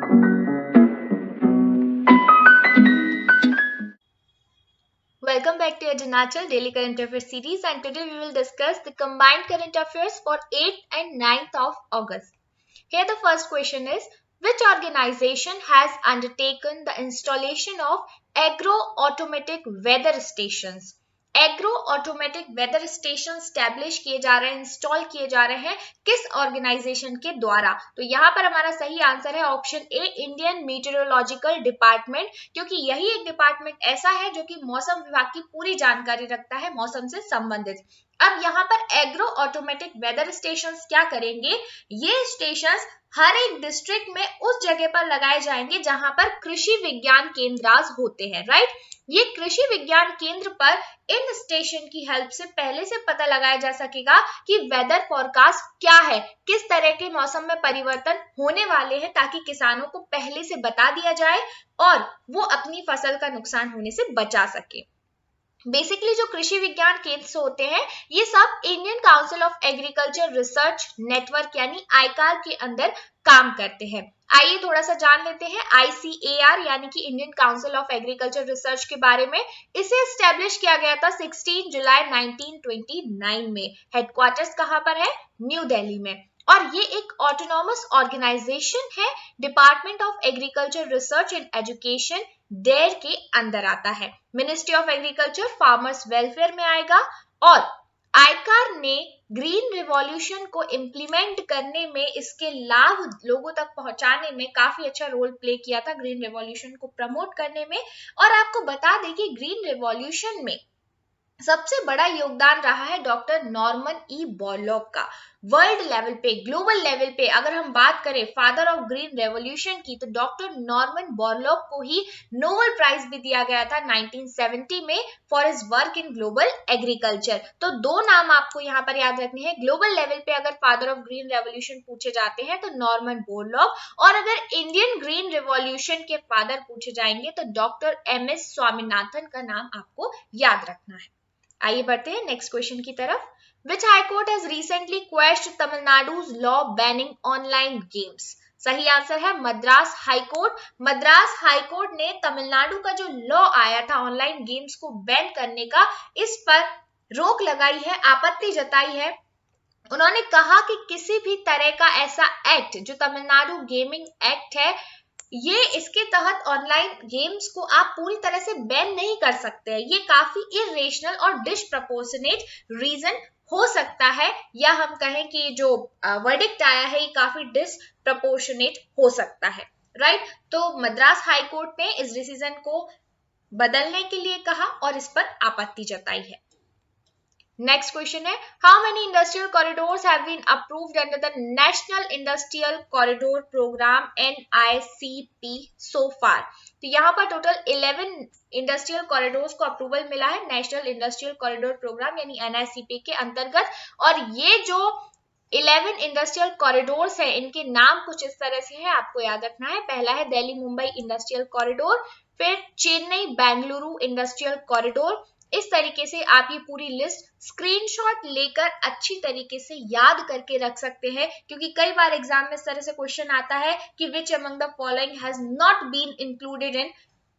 Welcome back to your Janachal Daily Current Affairs series, and today we will discuss the combined current affairs for 8th and 9th of August. Here the first question is, which organization has undertaken the installation of agro-automatic weather stations? Agro automatic weather station establish किए जा रहे हैं, install किए जा रहे हैं किस organisation के द्वारा? तो यहाँ पर हमारा सही आंसर है option A, Indian meteorological department, क्योंकि यही एक डिपार्टमेंट ऐसा है जो कि मौसम विभाग की पूरी जानकारी रखता है मौसम से संबंधित। अब यहाँ पर एग्रो ऑटोमेटिक वेदर स्टेशंस क्या करेंगे? ये स्टेशंस हर एक डिस्ट्रिक्ट में उस जगह पर लगाए जाएंगे जहां पर कृषि विज्ञान केंद्रास होते हैं, राइट। ये कृषि विज्ञान केंद्र पर इन स्टेशन की हेल्प से पहले से पता लगाया जा सकेगा कि वेदर फोरकास्ट क्या है, किस तरह के मौसम में परिवर्तन होने वाले हैं, ताकि किसानों को पहले से बता दिया जाए और वो अपनी फसल का नुकसान होने से बचा सके। बेसिकली जो कृषि विज्ञान केंद्र होते हैं ये सब Indian council of agriculture research network यानी आईकार के अंदर काम करते हैं। आइए थोड़ा सा जान लेते हैं ICAR यानी कि Indian council of agriculture research के बारे में। इसे एस्टेब्लिश किया गया था 16 जुलाई 1929 में। हेडक्वार्टर्स कहां पर है? न्यू दिल्ली में। और ये एक ऑटोनॉमस ऑर्गेनाइजेशन है, department of agriculture research and education DARE के अंदर आता है। Ministry of agriculture farmers welfare में आएगा। और आईकार ने ग्रीन रिवॉल्यूशन को इम्प्लीमेंट करने में, इसके लाभ लोगों तक पहुंचाने में काफी अच्छा रोल प्ले किया था, ग्रीन रिवॉल्यूशन को प्रमोट करने में। और आपको बता दें कि ग्रीन रिवॉल्यूशन में सबसे बड़ा योगदान रहा है डॉक्टर नॉर्मन ई बोरलॉग का। वर्ल्ड लेवल पे, ग्लोबल लेवल पे अगर हम बात करें फादर ऑफ ग्रीन रेवोल्यूशन की, तो डॉक्टर नॉर्मन बोरलॉग को ही नोबेल प्राइज भी दिया गया था 1970 में for his work in global agriculture. तो दो नाम आपको यहाँ पर याद रखने हैं। ग्लोबल लेवल पे अगर फादर ऑफ ग्रीन रेवोल्यूशन पूछे जाते हैं तो नॉर्मन बोरलॉग, और अगर इंडियन ग्रीन रिवॉल्यूशन के फादर पूछे जाएंगे तो डॉक्टर MS स्वामीनाथन का नाम आपको याद रखना है। आइए बढ़ते हैं नेक्स्ट क्वेश्चन की तरफ। Which High Court has recently quashed Tamil Nadu's law banning online games? सही आंसर है Madras high court. Madras high court ने तमिलनाडु का जो लॉ आया था ऑनलाइन गेम्स को बैन करने का, इस पर रोक लगाई है, आपत्ति जताई है। उन्होंने कहा कि किसी भी तरह का ऐसा एक्ट जो तमिलनाडु गेमिंग एक्ट है, ये इसके तहत ऑनलाइन गेम्स को आप पूरी तरह से बैन नहीं कर सकते हैं। ये काफी इरेशनल और डिसप्रपोर्शनेट रीजन हो सकता है, या हम कहें कि जो वर्डिक्ट आया है ये काफी डिसप्रपोर्शनेट हो सकता है, राइट। तो मद्रास हाई कोर्ट ने इस डिसीजन को बदलने के लिए कहा और इस पर आपत्ति जताई है। नेक्स्ट क्वेश्चन है, how many industrial corridors have been approved under the national industrial corridor programme NICP so far? तो यहाँ पर टोटल 11 इंडस्ट्रियल कॉरिडोर्स को अप्रूवल मिला है नेशनल इंडस्ट्रियल कॉरिडोर प्रोग्राम यानी NICP के अंतर्गत। और ये जो 11 इंडस्ट्रियल कॉरिडोर्स है, इनके नाम कुछ इस तरह से है, आपको याद रखना है। पहला है दिल्ली मुंबई इंडस्ट्रियल कॉरिडोर, फिर चेन्नई बेंगलुरु इंडस्ट्रियल कॉरिडोर। इस तरीके से आप ये पूरी लिस्ट स्क्रीनशॉट लेकर अच्छी तरीके से याद करके रख सकते हैं, क्योंकि कई बार एग्जाम में इस तरह से क्वेश्चन आता है कि which among the following has not been included in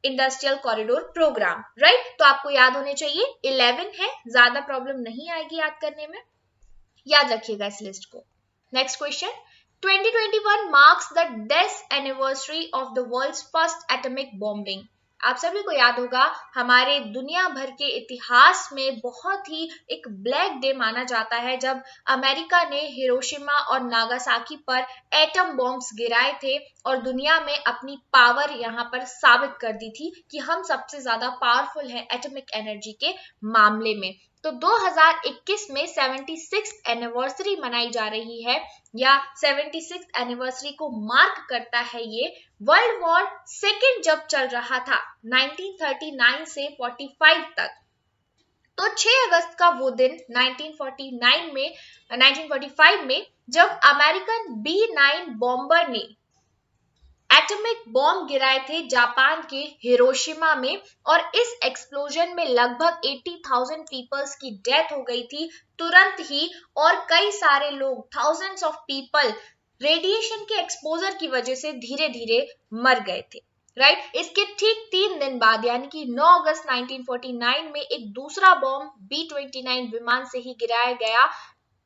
industrial corridor programme, right. तो आपको याद होने चाहिए 11 है, ज्यादा प्रॉब्लम नहीं आएगी याद करने में, याद रखिएगा इस लिस्ट को। Next question, 2021 marks the death anniversary of the world's first atomic bombing. आप सभी को याद होगा, हमारे दुनिया भर के इतिहास में बहुत ही एक ब्लैक डे माना जाता है जब अमेरिका ने हिरोशिमा और नागासाकी पर एटम बॉम्ब्स गिराए थे और दुनिया में अपनी पावर यहाँ पर साबित कर दी थी कि हम सबसे ज्यादा पावरफुल हैं एटॉमिक एनर्जी के मामले में। तो 2021 में 76th एनिवर्सरी मनाई जा रही है, या 76th एनिवर्सरी को मार्क करता है ये वर्ल्ड वॉर सेकेंड जब चल रहा था 1939 से 45 तक। तो 6 अगस्त का वो दिन 1945 में जब अमेरिकन B9 बॉम्बर ने एटॉमिक बॉम्ब गिराए थे जापान के हिरोशिमा में, और इस एक्सप्लोजन में लगभग 80,000 पीपल्स की डेथ हो गई थी तुरंत ही, और कई सारे लोग, थाउजेंड्स ऑफ पीपल रेडिएशन के एक्सपोजर की वजह से धीरे धीरे मर गए थे, राइट। इसके ठीक 3 दिन बाद यानी कि 9 अगस्त 1949 में एक दूसरा बॉम्ब B-29 विमान से ही गिराया गया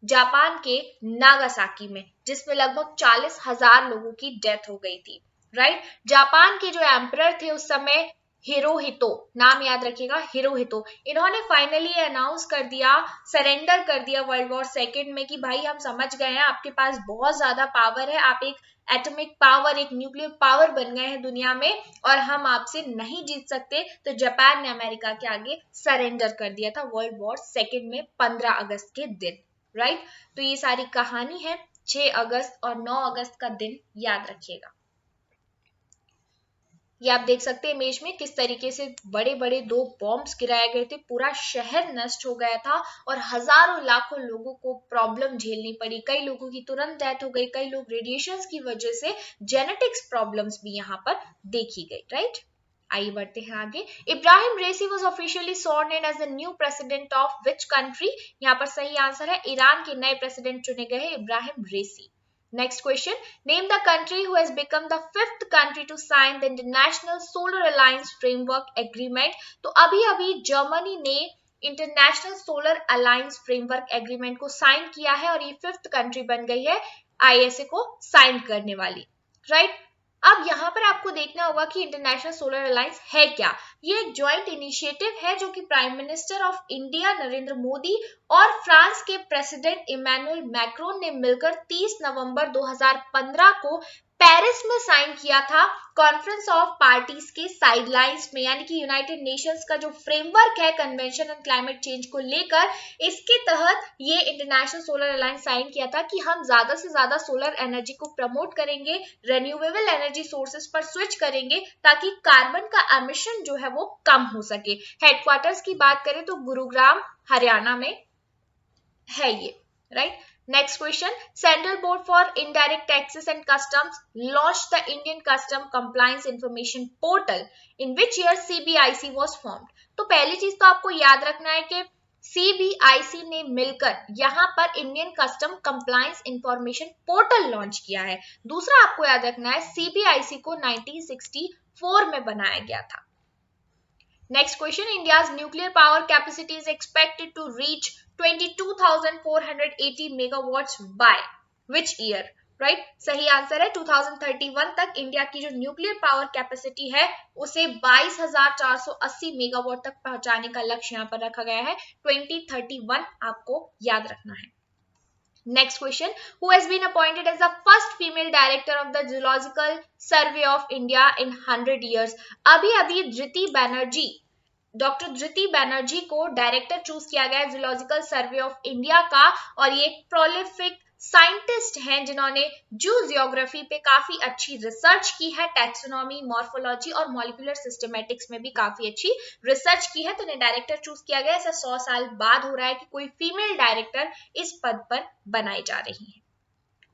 जापान के नागासाकी में, जिसमें लगभग 40,000 लोगों की डेथ हो गई थी, राइट। जापान के जो एम्परर थे उस समय हिरोहितो, नाम याद रखिएगा, हिरोहितो, इन्होंने फाइनली अनाउंस कर दिया, सरेंडर कर दिया वर्ल्ड वॉर सेकेंड में कि भाई हम समझ गए हैं आपके पास बहुत ज्यादा पावर है, आप एक एटॉमिक पावर, एक न्यूक्लियर पावर बन गए हैं दुनिया में और हम आपसे नहीं जीत सकते। तो जापान ने अमेरिका के आगे सरेंडर कर दिया था वर्ल्ड वॉर सेकेंड में 15 अगस्त के दिन, राइट। तो ये सारी कहानी है 6 अगस्त और 9 अगस्त का दिन याद रखिएगा। ये आप देख सकते हैं इमेज में किस तरीके से बड़े बड़े 2 बॉम्ब्स गिराए गए थे, पूरा शहर नष्ट हो गया था और हजारों लाखों लोगों को प्रॉब्लम झेलनी पड़ी। कई लोगों की तुरंत डेथ हो गई, कई लोग रेडिएशंस की वजह से जेनेटिक्स प्रॉब्लम्स भी यहाँ पर देखी गई, राइट। आइए बढ़ते हैं आगे। Ibrahim Raisi was officially sworn in as the new president of which country? यहाँ पर सही आंसर है ईरान के नए प्रेसिडेंट चुने गए हैं इब्राहिम रेसी। Next question, name the country who has become the 5th country to sign the International Solar Alliance Framework Agreement। तो अभी जर्मनी ने international solar alliance framework agreement को साइन किया है और ये 5th कंट्री बन गई है ISA को साइन करने वाली, राइट। अब यहाँ पर आपको देखना होगा कि इंटरनेशनल सोलर अलायंस है क्या। ये एक ज्वाइंट इनिशिएटिव है जो कि prime minister of India Narendra Modi और फ्रांस के प्रेसिडेंट इमैनुअल मैक्रोन ने मिलकर 30 नवंबर 2015 को पेरिस में साइन किया था कॉन्फ्रेंस ऑफ पार्टीज के साइडलाइंस में, यानी कि यूनाइटेड नेशंस का जो फ्रेमवर्क है कन्वेंशन ऑन क्लाइमेट चेंज को लेकर, इसके तहत ये इंटरनेशनल सोलर अलायंस साइन किया था कि हम ज्यादा से ज्यादा सोलर एनर्जी को प्रमोट करेंगे, रिन्यूएबल एनर्जी सोर्सेज पर स्विच करेंगे ताकि कार्बन का एमिशन जो है वो कम हो सके। हेडक्वार्टर्स की बात करें तो गुरुग्राम हरियाणा में है ये, right. Next question, Central Board for Indirect Taxes and Customs launched the Indian Custom Compliance Information Portal in which year CBIC was formed। तो पहली चीज तो आपको याद रखना है कि CBIC ने मिलकर यहाँ पर Indian custom compliance information portal launch किया है। दूसरा आपको याद रखना है CBIC को 1964 में बनाया गया था। Next question, India's nuclear power capacity is expected to reach 22,480 megawatts by which year? Right? सही आंसर है 2031 तक इंडिया की जो न्यूक्लियर पावर कैपेसिटी है उसे 22,480 मेगावाट तक पहुंचाने का लक्ष्य यहाँ पर रखा गया है। 2031 आपको याद रखना है। Next question, who has been appointed as the first female director of the Zoological Survey of India in 100 years? अभी धृति बैनर्जी, डॉक्टर धृति बैनर्जी को डायरेक्टर चूज किया गया है जूलॉजिकल सर्वे ऑफ इंडिया का और ये एक प्रोलिफिक साइंटिस्ट हैं जिन्होंने जू जियोग्राफी पे काफी अच्छी रिसर्च की है, टैक्सोनॉमी, मॉर्फोलॉजी और मॉलिक्यूलर सिस्टमैटिक्स में भी काफी अच्छी रिसर्च की है, तो इन्हें डायरेक्टर चूज किया गया। ऐसा 100 साल बाद हो रहा है कि कोई फीमेल डायरेक्टर इस पद पर बनाई जा रही है।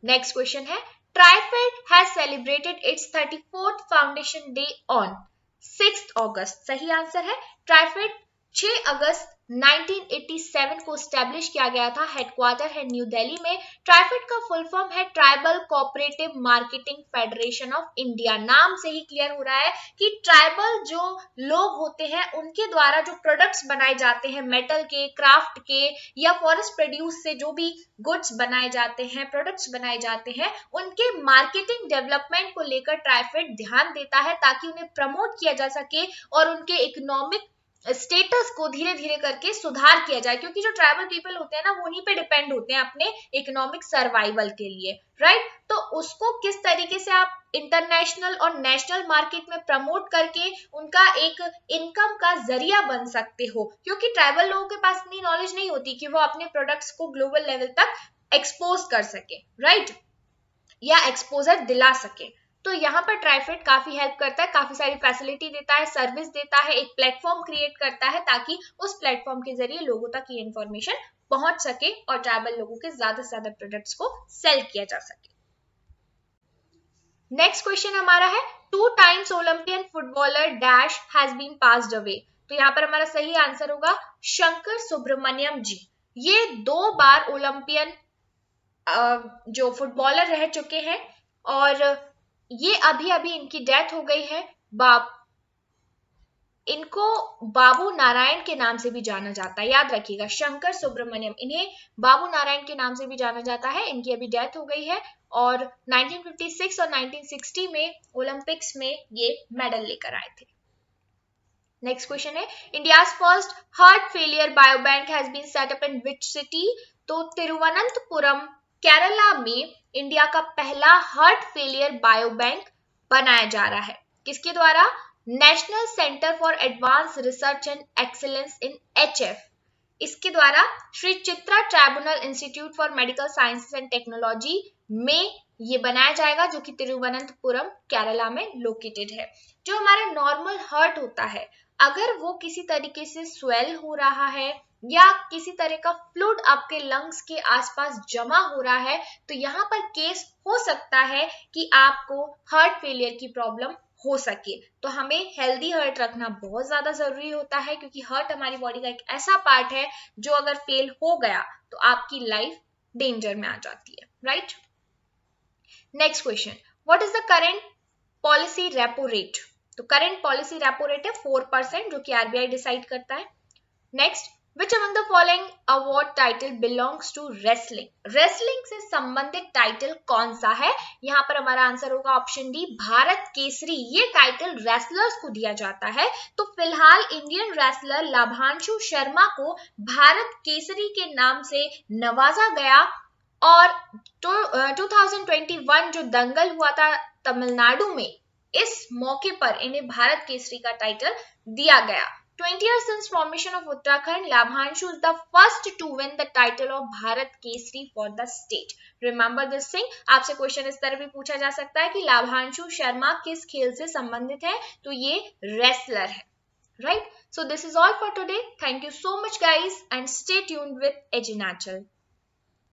नेक्स्ट क्वेश्चन है, TRIFED has celebrated it's 34th foundation day on 6 अगस्त। सही आंसर है ट्राइफेड 6 अगस्त 1987 को स्टैब्लिश किया गया था, हेडक्वार्टर है न्यू दिल्ली में। ट्राइफेड का फुल फॉर्म है tribal cooperative marketing federation of India. नाम से ही क्लियर हो रहा है कि ट्राइबल जो लोग होते हैं उनके द्वारा जो प्रोडक्ट्स बनाए जाते हैं, मेटल के, क्राफ्ट के या फॉरेस्ट प्रोड्यूस से जो भी गुड्स बनाए जाते हैं, प्रोडक्ट्स बनाए जाते हैं, उनके मार्केटिंग डेवलपमेंट को लेकर ट्राइफेड ध्यान देता है ताकि उन्हें प्रमोट किया जा सके और उनके इकोनॉमिक स्टेटस को धीरे धीरे करके सुधार किया जाए, क्योंकि जो ट्राइबल पीपल होते हैं ना वो उन्हीं पे डिपेंड होते हैं अपने इकोनॉमिक सर्वाइवल के लिए, राइट। तो उसको किस तरीके से आप इंटरनेशनल और नेशनल मार्केट में प्रमोट करके उनका एक इनकम का जरिया बन सकते हो, क्योंकि ट्राइबल लोगों के पास इतनी नॉलेज नहीं होती कि वो अपने प्रोडक्ट्स को ग्लोबल लेवल तक एक्सपोज कर सके, राइट, या एक्सपोजर दिला सके। तो यहाँ पर ट्राइफेड काफी हेल्प करता है, काफी सारी फैसिलिटी देता है, सर्विस देता है, एक प्लेटफॉर्म क्रिएट करता है ताकि उस प्लेटफॉर्म के जरिए लोगों तक ये इंफॉर्मेशन पहुंच सके और ट्राइबल लोगों के ज्यादा से ज्यादा प्रोडक्ट्स को सेल किया जा सके। नेक्स्ट क्वेश्चन हमारा है 2 times Olympian footballer dash has been passed away. तो यहाँ पर हमारा सही आंसर होगा शंकर सुब्रमण्यम जी। ये 2 बार ओलंपियन जो फुटबॉलर रह चुके हैं और ये अभी अभी इनकी डेथ हो गई है। इनको बाबू नारायण के नाम से भी जाना जाता है, याद रखिएगा, शंकर सुब्रमण्यम, इन्हें बाबू नारायण के नाम से भी जाना जाता है। इनकी अभी डेथ हो गई है और 1956 और 1960 में ओलंपिक्स में ये मेडल लेकर आए थे। नेक्स्ट क्वेश्चन है, India's first heart failure biobank has been set up in which city? तो तिरुवनंतपुरम केरला में इंडिया का पहला हार्ट फेलियर बायोबैंक बनाया जा रहा है। किसके द्वारा? National centre for advance research and excellence in HF, इसके द्वारा Shri Chitra tribunal institute for medical sciences and technology में ये बनाया जाएगा, जो कि तिरुवनंतपुरम केरला में लोकेटेड है। जो हमारा नॉर्मल हार्ट होता है, अगर वो किसी तरीके से स्वेल हो रहा है या किसी तरह का फ्लूइड आपके लंग्स के आसपास जमा हो रहा है, तो यहाँ पर केस हो सकता है कि आपको हार्ट फेलियर की प्रॉब्लम हो सके। तो हमें हेल्दी हार्ट रखना बहुत ज्यादा जरूरी होता है, क्योंकि हार्ट हमारी बॉडी का एक ऐसा पार्ट है जो अगर फेल हो गया तो आपकी लाइफ डेंजर में आ जाती है, right. Next question, what is the current policy repo rate? तो करंट पॉलिसी रेपो रेट है 4%, जो कि RBI डिसाइड करता है। Next, which among the following award title belongs to wrestling? Wrestling से संबंधित टाइटल कौन सा है? यहाँ पर हमारा आंसर होगा ऑप्शन डी, भारत केसरी। ये टाइटल रेसलर्स को दिया जाता है। तो फिलहाल इंडियन रेसलर लाभांशु शर्मा को भारत केसरी के नाम से नवाजा गया और 2021 जो दंगल हुआ था तमिलनाडु में, इस मौके पर इन्हें भारत केसरी का टाइटल दिया गया। 20 years since formation of Uttarakhand, Labhanshu is the first to win the title of Bharat Kesari for the state. Remember this thing. आपसे क्वेश्चन इस तरह भी पूछा जा सकता है कि लाभांशु शर्मा किस खेल से संबंधित है? तो ये रेसलर है, right? So this is all for today. Thank you so much guys and stay tuned with Edgy Natural.